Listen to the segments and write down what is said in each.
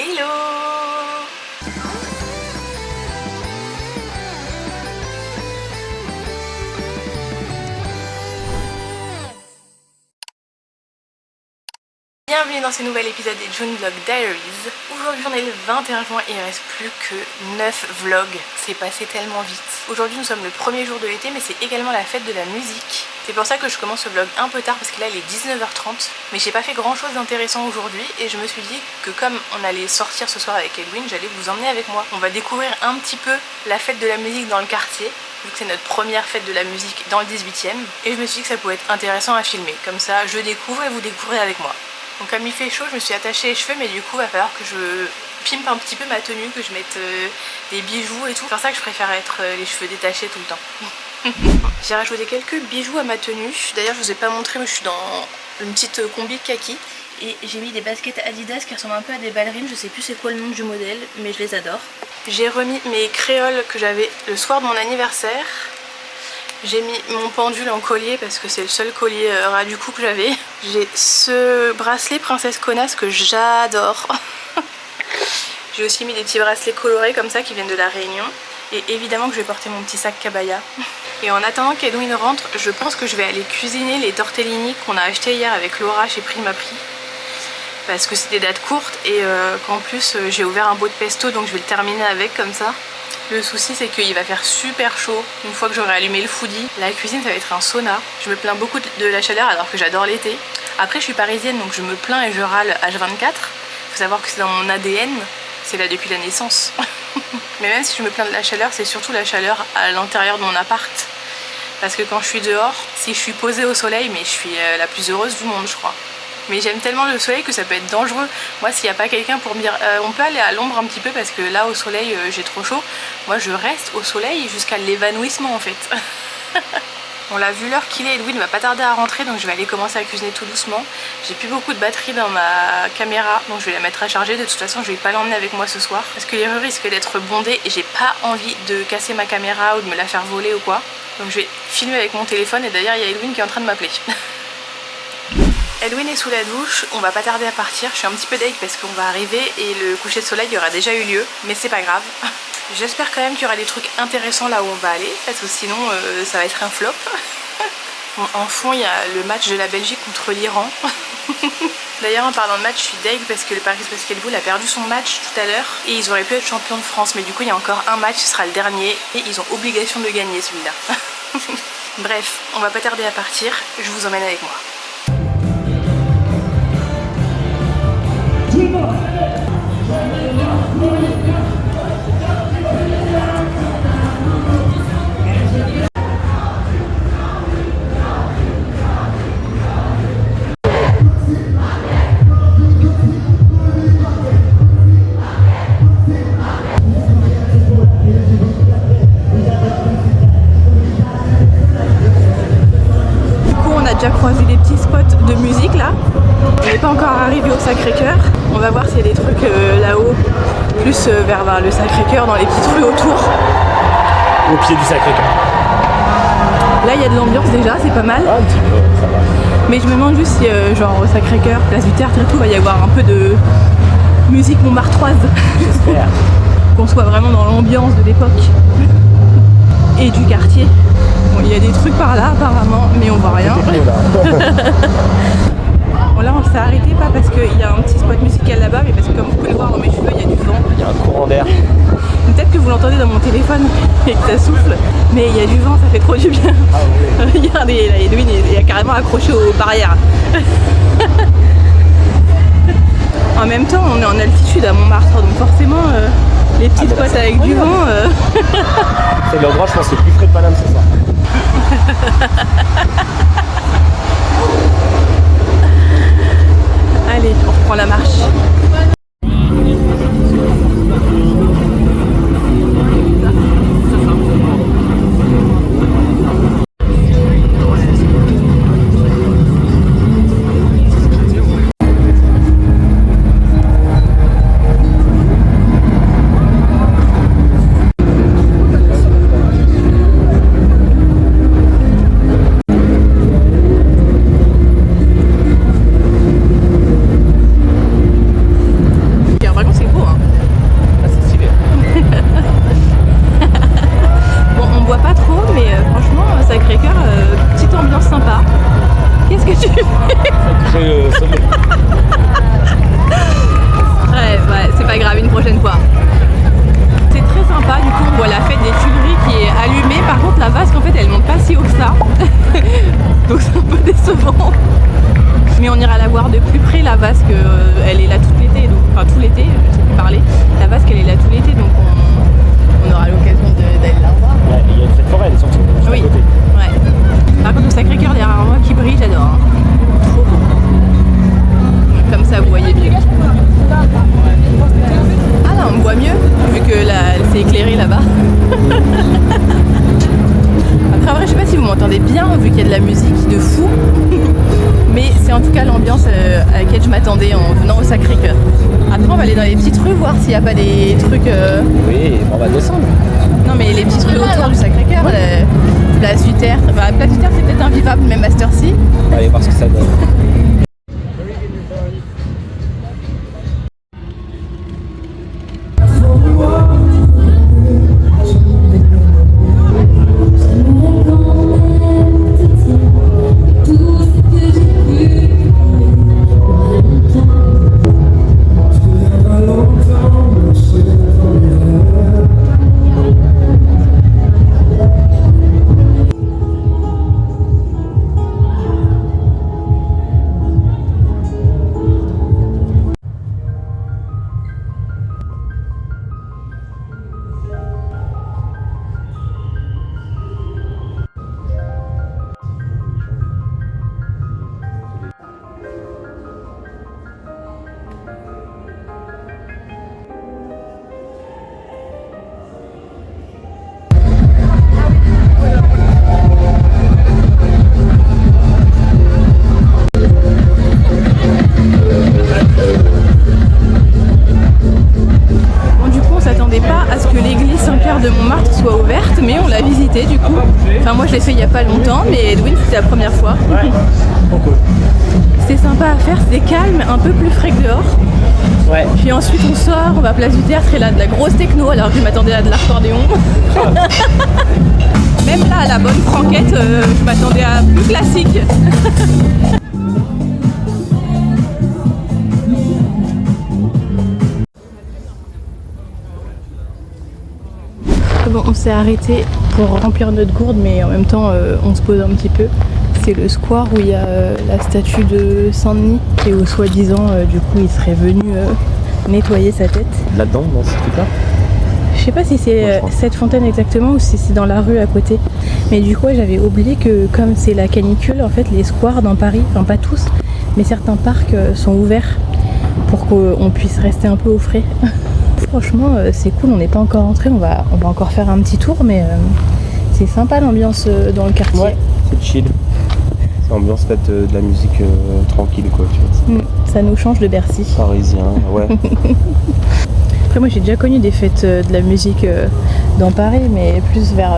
Hello! Bienvenue dans ce nouvel épisode des June Vlog Diaries. Aujourd'hui on est le 21 juin et il ne reste plus que 9 vlogs. C'est passé tellement vite. Aujourd'hui nous sommes le premier jour de l'été mais c'est également la fête de la musique. C'est pour ça que je commence ce vlog un peu tard parce que là il est 19h30. Mais j'ai pas fait grand chose d'intéressant aujourd'hui et je me suis dit que comme on allait sortir ce soir avec Edwin, j'allais vous emmener avec moi. On va découvrir un petit peu la fête de la musique dans le quartier. Vu que c'est notre première fête de la musique dans le 18e. Et je me suis dit que ça pouvait être intéressant à filmer. Comme ça je découvre et vous découvrez avec moi. Donc comme il fait chaud, je me suis attachée les cheveux, mais du coup il va falloir que je pimpe un petit peu ma tenue, que je mette des bijoux et tout. C'est pour ça que je préfère être les cheveux détachés tout le temps. J'ai rajouté quelques bijoux à ma tenue. D'ailleurs je vous ai pas montré, mais je suis dans une petite combi kaki. Et j'ai mis des baskets Adidas qui ressemblent un peu à des ballerines. Je sais plus c'est quoi le nom du modèle, mais je les adore. J'ai remis mes créoles que j'avais le soir de mon anniversaire. J'ai mis mon pendule en collier parce que c'est le seul collier ras du cou que j'avais. J'ai ce bracelet princesse connasse que j'adore. J'ai aussi mis des petits bracelets colorés comme ça qui viennent de la Réunion. Et évidemment que je vais porter mon petit sac Cabaya. Et en attendant qu'Edwin rentre, je pense que je vais aller cuisiner les tortellini qu'on a acheté hier avec Laura chez Prima Prix. Parce que c'est des dates courtes et qu'en plus j'ai ouvert un pot de pesto donc je vais le terminer avec comme ça. Le souci c'est qu'il va faire super chaud une fois que j'aurai allumé le foodie. La cuisine ça va être un sauna. Je me plains beaucoup de la chaleur alors que j'adore l'été. Après je suis parisienne donc je me plains et je râle H24. Faut savoir que c'est dans mon ADN, c'est là depuis la naissance. Mais même si je me plains de la chaleur, c'est surtout la chaleur à l'intérieur de mon appart. Parce que quand je suis dehors, si je suis posée au soleil, mais je suis la plus heureuse du monde je crois. Mais j'aime tellement le soleil que ça peut être dangereux. Moi s'il n'y a pas quelqu'un pour me dire on peut aller à l'ombre un petit peu parce que là au soleil j'ai trop chaud. Moi je reste au soleil jusqu'à l'évanouissement en fait. On l'a vu l'heure qu'il est, Edwin ne va pas tarder à rentrer donc je vais aller commencer à cuisiner tout doucement. J'ai plus beaucoup de batterie dans ma caméra donc je vais la mettre à charger. De toute façon je vais pas l'emmener avec moi ce soir parce que les rues risquent d'être bondées et j'ai pas envie de casser ma caméra ou de me la faire voler ou quoi. Donc je vais filmer avec mon téléphone et d'ailleurs il y a Edwin qui est en train de m'appeler. Edwin est sous la douche, on va pas tarder à partir. Je suis un petit peu deg parce qu'on va arriver et le coucher de soleil aura déjà eu lieu, mais c'est pas grave. J'espère quand même qu'il y aura des trucs intéressants là où on va aller, parce que sinon ça va être un flop. Bon, en fond il y a le match de la Belgique contre l'Iran. D'ailleurs en parlant de match, je suis deg parce que le Paris Basketball a perdu son match tout à l'heure et ils auraient pu être champions de France, mais du coup il y a encore un match, ce sera le dernier et ils ont obligation de gagner celui-là. Bref, on va pas tarder à partir, je vous emmène avec moi. Déjà croisé des petits spots de musique là. On n'est pas encore arrivé au Sacré-Cœur. On va voir s'il y a des trucs là-haut, plus vers le Sacré-Cœur, dans les petites rues autour. Au pied du Sacré-Cœur. Là il y a de l'ambiance déjà, c'est pas mal. Ah, un petit peu, ça va. Mais je me demande juste si genre au Sacré-Cœur, place du Tertre et tout, va y avoir un peu de musique montmartroise. J'espère. Qu'on soit vraiment dans l'ambiance de l'époque et du quartier. Bon, il y a des trucs par là apparemment, mais on voit rien. Bon, là on s'est arrêté pas parce qu'il y a un petit spot musical là-bas, mais parce que comme vous pouvez le voir dans mes cheveux, il y a du vent. Il y a un courant d'air. Peut-être que vous l'entendez dans mon téléphone et que ça souffle, mais il y a du vent, ça fait trop du bien. Ah oui. Regardez, là, Edwin il est carrément accroché aux barrières. En même temps, on est en altitude à Montmartre, donc forcément, les petits spots avec du vent. C'est l'endroit, je pense, le plus frais de Paname ce soir. Allez, on reprend la marche. rue, voir s'il n'y a pas des trucs... Oui, on va descendre. Non mais les petites rues autour du Sacré-Cœur, Place du Tertre. Bah, Place du Tertre c'est peut-être invivable même à cette heure-ci. On va aller voir ce que ça donne. de Montmartre soit ouverte, mais on l'a visité du coup. Enfin moi je l'ai fait il n'y a pas longtemps, mais Edwin c'était la première fois. Ouais, trop cool. C'était sympa à faire, c'était calme, un peu plus frais que dehors. Ouais. Puis ensuite on sort, on va à Place du Tertre et là de la grosse techno alors que je m'attendais à de l'accordéon. Même là, à la bonne franquette, je m'attendais à plus classique. Bon, on s'est arrêté pour remplir notre gourde, mais en même temps, on se pose un petit peu. C'est le square où il y a la statue de Saint-Denis et où soi-disant, du coup, il serait venu nettoyer sa tête. Là-dedans, dans ce truc-là ? Je sais pas si c'est cette fontaine exactement ou si c'est dans la rue à côté. Mais du coup, j'avais oublié que comme c'est la canicule, en fait, les squares dans Paris, enfin pas tous, mais certains parcs sont ouverts pour qu'on puisse rester un peu au frais. Franchement, c'est cool, on n'est pas encore entré, on va encore faire un petit tour, mais c'est sympa l'ambiance dans le quartier. Ouais, c'est chill. C'est l'ambiance faite de la musique tranquille, quoi, tu vois. Ça nous change de Bercy. Parisien, ouais. Après moi j'ai déjà connu des fêtes de la musique dans Paris, mais plus vers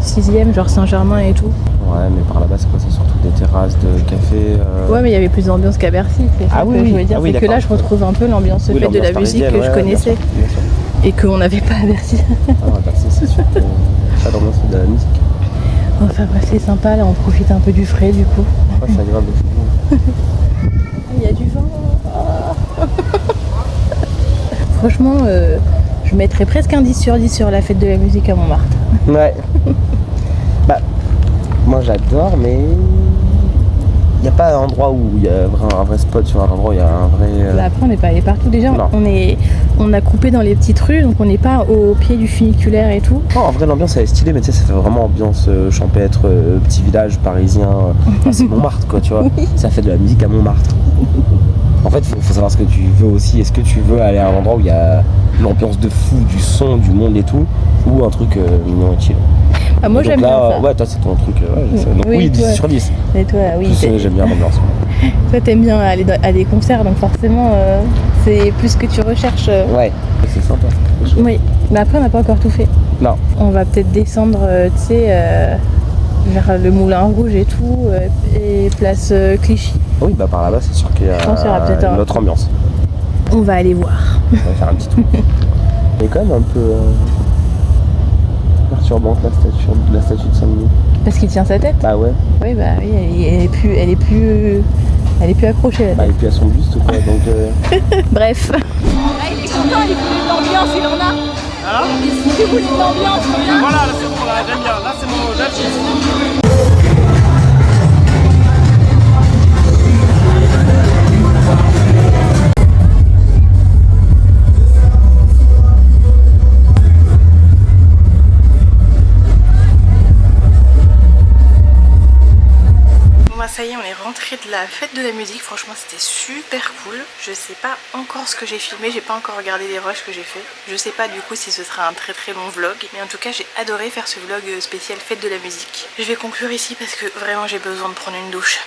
6e, genre Saint-Germain et tout. Ouais, mais par là-bas c'est quoi? C'est surtout des terrasses de café. Ouais, mais il y avait plus d'ambiance qu'à Bercy. C'est ça que je voulais dire. C'est que là je retrouve un peu l'ambiance fête de la musique que je connaissais et qu'on n'avait pas à Bercy. Ah, à Bercy c'est sûr que pas d'ambiance de la musique. Enfin bref, c'est sympa, là on profite un peu du frais du coup. Ouais, c'est agréable aussi. Il y a du vent. Franchement, je mettrais presque un 10 sur 10 sur la fête de la musique à Montmartre. Ouais. Bah, moi j'adore, mais il n'y a pas un endroit où il y a un vrai spot, sur un endroit où il y a un vrai... Bah après on n'est pas allé partout déjà, on a coupé dans les petites rues, donc on n'est pas au pied du funiculaire et tout. Non, en vrai l'ambiance elle est stylée, mais tu sais ça fait vraiment ambiance champêtre, petit village parisien, enfin, c'est Montmartre quoi, tu vois. Oui. Ça fait de la musique à Montmartre. En fait faut savoir ce que tu veux aussi, est-ce que tu veux aller à un endroit où il y a l'ambiance de fou, du son, du monde et tout, ou un truc mignon et chill. Ah, moi j'aime bien ça. Ouais, toi c'est ton truc, ouais, donc oui 10 sur 10. Et toi, oui. J'aime bien l'ambiance. Toi t'aimes bien aller à des concerts, donc forcément c'est plus ce que tu recherches. Ouais, c'est sympa. Oui, mais après on n'a pas encore tout fait. Non. On va peut-être descendre, tu sais, vers le Moulin Rouge et tout, et place Clichy. Oui, bah par là-bas c'est sûr qu'il y a une autre ambiance. On va aller voir. On va faire un petit tour. Mais quand même un peu perturbante la statue de Saint-Denis. Parce qu'il tient sa tête. Bah ouais. Oui, bah oui, elle est plus accrochée là. Bah elle est plus à son buste quoi, donc... Bref. Là il est content, il voulait de l'ambiance, il en a. Alors il voulait de l'ambiance, regarde. Voilà, là c'est bon, là j'aime bien, là c'est mon judge. Ça y est, on est rentré de la fête de la musique, franchement c'était super cool. Je sais pas encore ce que j'ai filmé, j'ai pas encore regardé les rushs que j'ai fait. Je sais pas du coup si ce sera un très très long vlog, mais en tout cas j'ai adoré faire ce vlog spécial fête de la musique. Je vais conclure ici parce que vraiment j'ai besoin de prendre une douche.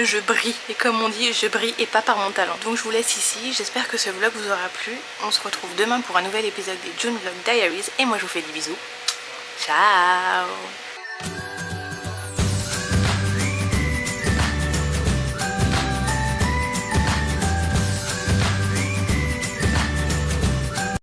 je brille. Et comme on dit, je brille et pas par mon talent. Donc je vous laisse ici, j'espère que ce vlog vous aura plu. On se retrouve demain pour un nouvel épisode des June Vlog Diaries. Et moi je vous fais des bisous. Ciao.